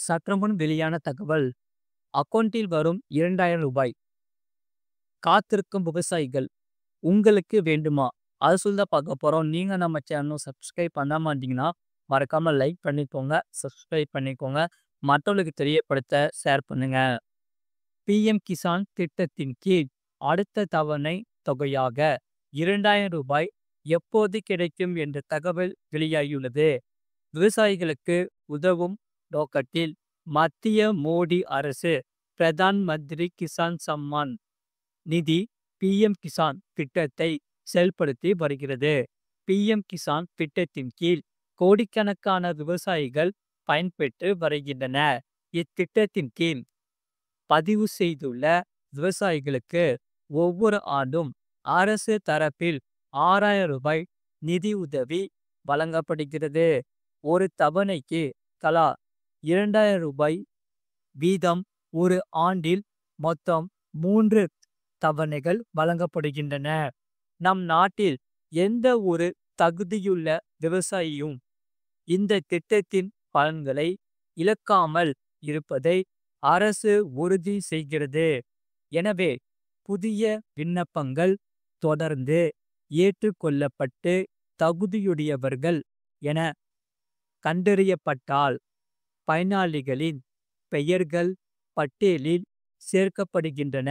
சற்றுமுன் வெளியான தகவல். அக்கவுண்டில் வரும் ரூ. 2000 காத்திருக்கும் விவசாயிகள். உங்களுக்கு வேண்டுமா? அது சொல்ல பார்க்க போறோம். நீங்க நம்ம சேனல் சப்ஸ்கிரைப் பண்ணாம இருந்தீங்கன்னா மறக்காம லைக் பண்ணிக்கோங்க, சப்ஸ்கிரைப் பண்ணிக்கோங்க. மற்றவர்களுக்கு தெரியப்படுத்த ஷேர் பண்ணுங்க. பிஎம் கிசான் திட்டத்தின் கீழ் அடுத்த தவணை தொகையாக ரூ. 2000 எப்போது கிடைக்கும் என்ற தகவல் வெளியாகியுள்ளது. விவசாயிகளுக்கு உதவும் நோக்கத்தில் மத்திய மோடி அரசு பிரதான் மந்திரி கிசான் சம்மான் நிதி பிஎம் கிசான் திட்டத்தை செயல்படுத்தி வருகிறது. பிஎம் கிசான் திட்டத்தின் கீழ் கோடிக்கணக்கான விவசாயிகள் பயன்பெற்று வருகின்றனர். இத்திட்டத்தின் கீழ் பதிவு செய்துள்ள விவசாயிகளுக்கு ஒவ்வொரு ஆண்டும் அரசு தரப்பில் ரூ. 6000 நிதி உதவி வழங்கப்படுகிறது. ஒரு தவணைக்கு தலா ரூ. 2000 வீதம் ஒரு ஆண்டில் மொத்தம் 3 தவணைகள் வழங்கப்படுகின்றன. நம் நாட்டில் எந்த ஒரு தகுதியுள்ள விவசாயியும் இந்த திட்டத்தின் பலன்களை இழக்காமல் இருப்பதை அரசு உறுதி செய்கிறது. எனவே புதிய விண்ணப்பங்கள் தொடர்ந்து ஏற்றுக்கொள்ளப்பட்டு தகுதியுடையவர்கள் என கண்டறியப்பட்டால் பயனாளிகளின் பெயர்கள் பட்டியலில் சேர்க்கப்படுகின்றன.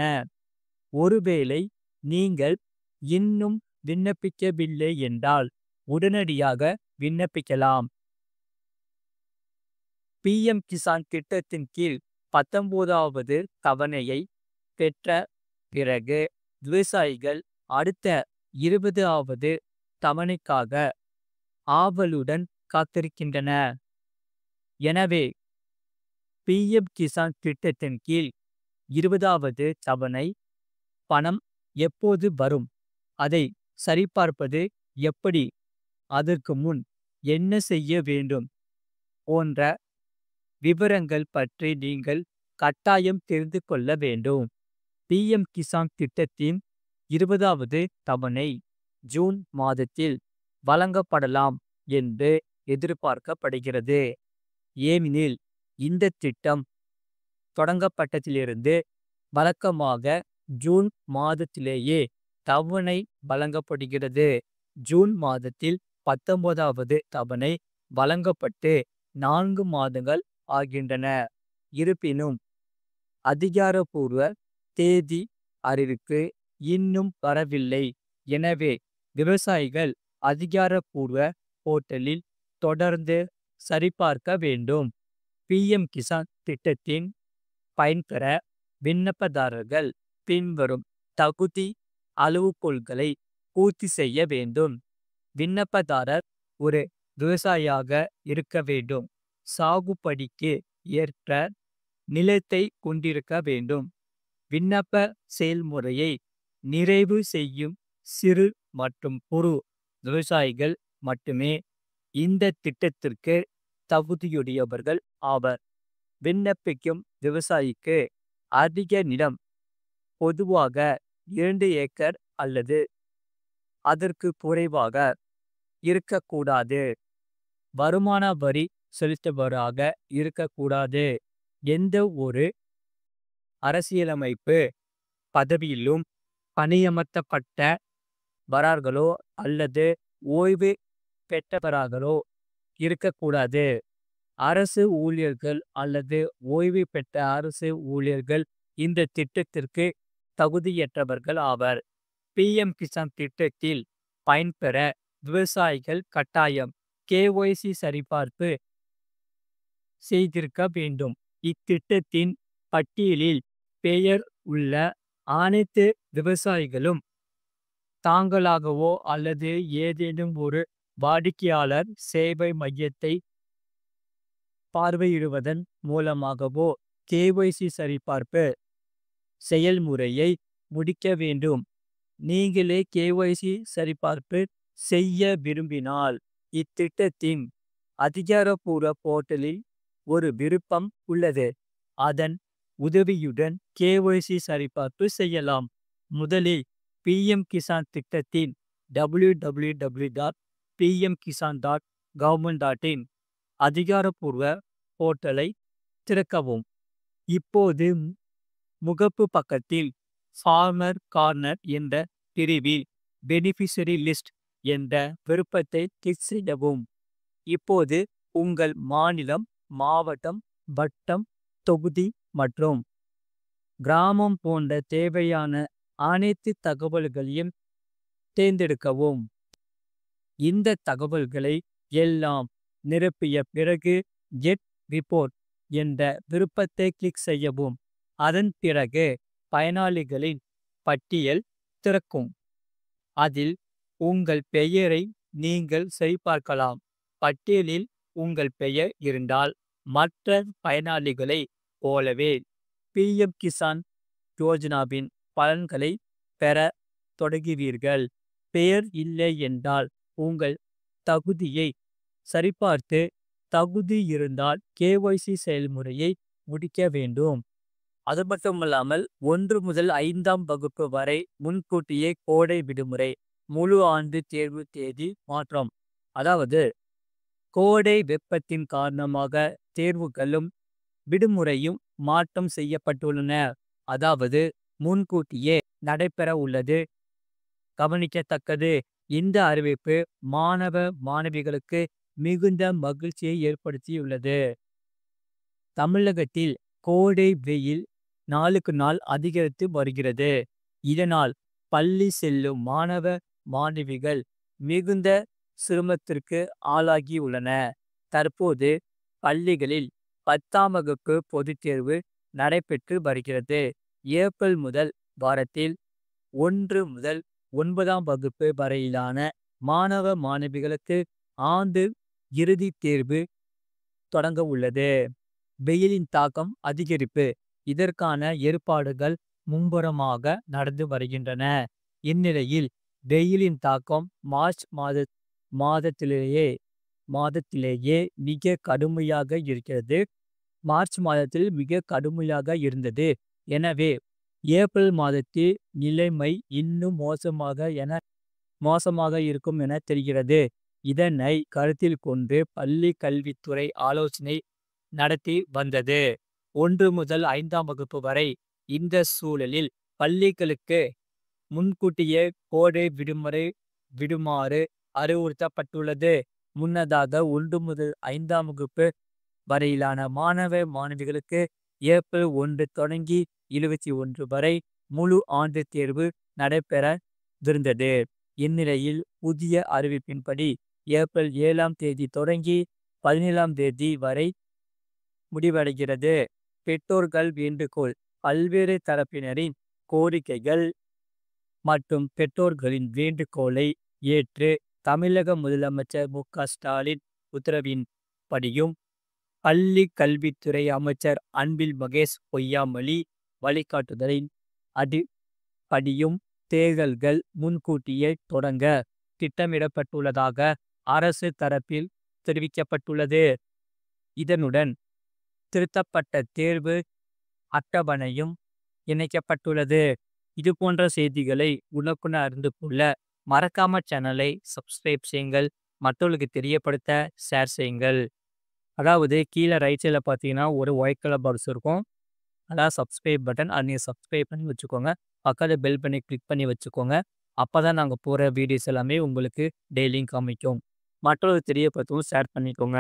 ஒருவேளை நீங்கள் இன்னும் விண்ணப்பிக்கவில்லை என்றால் உடனடியாக விண்ணப்பிக்கலாம். பிஎம் கிசான் திட்டத்தின் கீழ் 19வது தவணையை பெற்ற பிறகு விவசாயிகள் அடுத்த 20வது தவணைக்காக ஆவலுடன் காத்திருக்கின்றனர். எனவே பிஎம் கிசான் திட்டத்தின் கீழ் 20வது தவணை பணம் எப்போது வரும், அதை சரிபார்ப்பது எப்படி, அதற்கு முன் என்ன செய்ய வேண்டும் போன்ற விவரங்கள் பற்றி நீங்கள் கட்டாயம் தெரிந்து கொள்ள வேண்டும். பிஎம் கிசான் திட்டத்தின் 20வது தவணை ஜூன் மாதத்தில் வழங்கப்படலாம் என்று எதிர்பார்க்கப்படுகிறது. ஏனெனில் இந்த திட்டம் தொடங்கப்பட்டதிலிருந்து வழக்கமாக ஜூன் மாதத்திலேயே தவணை வழங்கப்படுகிறது. ஜூன் மாதத்தில் 19வது தவணை வழங்கப்பட்டு 4 மாதங்கள் ஆகின்றன. இருப்பினும் அதிகாரப்பூர்வ தேதி அறிவிப்பு இன்னும் வரவில்லை. எனவே விவசாயிகள் அதிகாரப்பூர்வ போர்ட்டலில் தொடர்ந்து சரிபார்க்க வேண்டும். பிஎம் கிசான் திட்டத்தின் பயன்பெற விண்ணப்பதாரர்கள் பின்வரும் தகுதி அளவுகோல்களை பூர்த்தி செய்ய வேண்டும். விண்ணப்பதாரர் ஒரு விவசாயியாக இருக்க வேண்டும். சாகுபடிக்கு ஏற்ற நிலத்தை கொண்டிருக்க வேண்டும். விண்ணப்ப செயல்முறையை நிறைவு செய்யும் சிறு மற்றும் குறு விவசாயிகள் மட்டுமே இந்த திட்டத்திற்கு தகுதியுடையவர்கள் ஆவர். விண்ணப்பிக்கும் விவசாயிக்கு அதிக நிலம், பொதுவாக 2 ஏக்கர் அல்லது அதற்கு குறைவாக இருக்கக்கூடாது. வருமான வரி செலுத்துபவராக இருக்கக்கூடாது. எந்த ஒரு அரசியலமைப்பு பதவியிலும் பணியமர்த்தப்பட்ட வரார்களோ அல்லது ஓய்வு பெற்றவராகளோ இருக்கக்கூடாது. அரசு ஊழியர்கள் அல்லது ஓய்வு பெற்ற அரசு ஊழியர்கள் இந்த திட்டத்திற்கு தகுதியற்றவர்கள் ஆவர். பிஎம் கிசான் திட்டத்தில் பயன்பெற விவசாயிகள் கட்டாயம் கேஒய்சி சரிபார்ப்பு செய்திருக்க வேண்டும். இத்திட்டத்தின் பட்டியலில் பெயர் உள்ள அனைத்து விவசாயிகளும் தாங்களாகவோ அல்லது ஏதேனும் ஒரு வாடிக்கையாளர் சேவை மையத்தை பார்வையிடுவதன் மூலமாகவோ கேஒய்சி சரிபார்ப்பு செயல்முறையை முடிக்க வேண்டும். நீங்களே கேஒய்சி சரிபார்ப்பு செய்ய விரும்பினால் இத்திட்டத்தின் அதிகாரப்பூர்வ போர்ட்டலில் ஒரு விருப்பம் உள்ளது. அதன் உதவியுடன் கேஒய்சி சரிபார்ப்பு செய்யலாம். முதலில் பிஎம் கிசான் திட்டத்தின் www.pmkisan.government.in அதிகாரப்பூர்வ போர்ட்டலை திறக்கவும். இப்போது முகப்பு பக்கத்தில் ஃபார்மர் கார்னர் என்ற பிரிவில் பெனிஃபிஷரி லிஸ்ட் என்ற விருப்பத்தை கிளிக் செய்யவும். இப்போது உங்கள் மாநிலம், மாவட்டம், வட்டம், தொகுதி மற்றும் கிராமம் போன்ற தேவையான அனைத்து தகவல்களையும் தேர்ந்தெடுக்கவும். இந்த தகவல்களை எல்லாம் நிரப்பிய பிறகு கெட் ரிப்போர்ட் என்ற விருப்பத்தை கிளிக் செய்யவும். அதன் பிறகு பயனாளிகளின் பட்டியல் திறக்கும். அதில் உங்கள் பெயரை நீங்கள் சரிபார்க்கலாம். பட்டியலில் உங்கள் பெயர் இருந்தால் மற்ற பயனாளிகளைப் போலவே பிஎம் கிசான் யோஜனாவின் பலன்களை பெற தொடங்குவீர்கள். பெயர் இல்லை என்றால் உங்கள் தகுதியை சரிபார்த்து தகுதி இருந்தால் கேஒய்சி செயல்முறையை முடிக்க வேண்டும். அது மட்டுமல்லாமல் 1 முதல் 5ஆம் வகுப்பு வரை முன்கூட்டியே கோடை விடுமுறை, முழு ஆண்டு தேர்வு தேதி மாற்றம். அதாவது கோடை வெப்பத்தின் காரணமாக தேர்வுகளும் விடுமுறையும் மாற்றம் செய்யப்பட்டுள்ளன. அதாவது முன்கூட்டியே நடைபெற உள்ளது. கவனிக்கத்தக்கது, இந்த அறிவிப்பு மாணவ மாணவிகளுக்கு மிகுந்த மகிழ்ச்சியை ஏற்படுத்தியுள்ளது. தமிழகத்தில் கோடை வெயில் நாளுக்கு நாள் அதிகரித்து வருகிறது. இதனால் பள்ளி செல்லும் மாணவ மாணவிகள் மிகுந்த சிரமத்திற்கு ஆளாகியுள்ளன. தற்போது பள்ளிகளில் 10ஆம் வகுப்பு பொதுத் தேர்வு நடைபெற்று வருகிறது. ஏப்ரல் முதல் வாரத்தில் 1 முதல் 9ஆம் வகுப்பு வரையிலான மாணவ மாணவிகளுக்கு ஆண்டு இறுதித் தேர்வு தொடங்க உள்ளது. வெயிலின் தாக்கம் அதிகரிப்பு. இதற்கான ஏற்பாடுகள் மும்முரமாக நடந்து வருகின்றன. இந்நிலையில் வெயிலின் தாக்கம் மார்ச் மாதத்திலேயே மிக கடுமையாக இருக்கிறது. மார்ச் மாதத்தில் மிக கடுமையாக இருந்தது. எனவே ஏப்ரல் மாதத்தில் நிலைமை இன்னும் மோசமாக இருக்கும் என தெரிகிறது. இதனை கருத்தில் கொண்டு பள்ளி கல்வித்துறை ஆலோசனை நடத்தி வந்தது. 1 முதல் 5ஆம் வகுப்பு வரை. இந்த சூழலில் பள்ளிகளுக்கு முன்கூட்டியே கோடை விடுமுறை விடுமாறு அறிவுறுத்தப்பட்டுள்ளது. முன்னதாக 1 முதல் 5ஆம் வகுப்பு வரையிலான மாணவ மாணவிகளுக்கு ஏப்ரல் 1 தொடங்கி 21 வரை முழு ஆண்டு தேர்வு நடைபெறவிருந்தது. இந்நிலையில் புதிய அறிவிப்பின்படி ஏப்ரல் 7ஆம் தேதி தொடங்கி 17ஆம் தேதி வரை முடிவடைகிறது. பெற்றோர்கள் வேண்டுகோள். பல்வேறு தரப்பினரின் கோரிக்கைகள் மற்றும் பெற்றோர்களின் வேண்டுகோளை ஏற்று தமிழக முதலமைச்சர் மு.க.ஸ்டாலின் உத்தரவின்படியும் பள்ளி கல்வித்துறை அமைச்சர் அன்பில் மகேஷ் பொய்யாமொழி வழிகாட்டுதலின் அடிப்படியும் தேர்தல்கள் முன்கூட்டியே தொடங்க திட்டமிடப்பட்டுள்ளதாக அரசு தரப்பில் தெரிவிக்கப்பட்டுள்ளது. இதனுடன் திருத்தப்பட்ட தேர்வு அட்டவணையும் இணைக்கப்பட்டுள்ளது. இதுபோன்ற செய்திகளை உடனுக்குடன் அறிந்து கொள்ள மறக்காம சேனலை சப்ஸ்கிரைப் செய்யுங்கள். மற்றவர்களுக்கு தெரியப்படுத்த ஷேர் செய்யுங்கள். அதாவது கீழே ரைட் சைடில் பார்த்தீங்கன்னா ஒரு ஒயிட் கலர் பாக்ஸ் இருக்கும். அதான் சப்ஸ்கிரைப் பட்டன். அதை நீங்கள் சப்ஸ்கிரைப் பண்ணி வச்சுக்கோங்க. பக்கத்தில் பெல் பண்ணி கிளிக் பண்ணி வச்சுக்கோங்க. அப்போ தான் நாங்கள் போகிற வீடியோஸ் எல்லாமே உங்களுக்கு டெய்லியும் காமிக்கும். மற்றவர்களுக்கு தெரியப்படுத்தவும் ஷேர் பண்ணிக்கோங்க.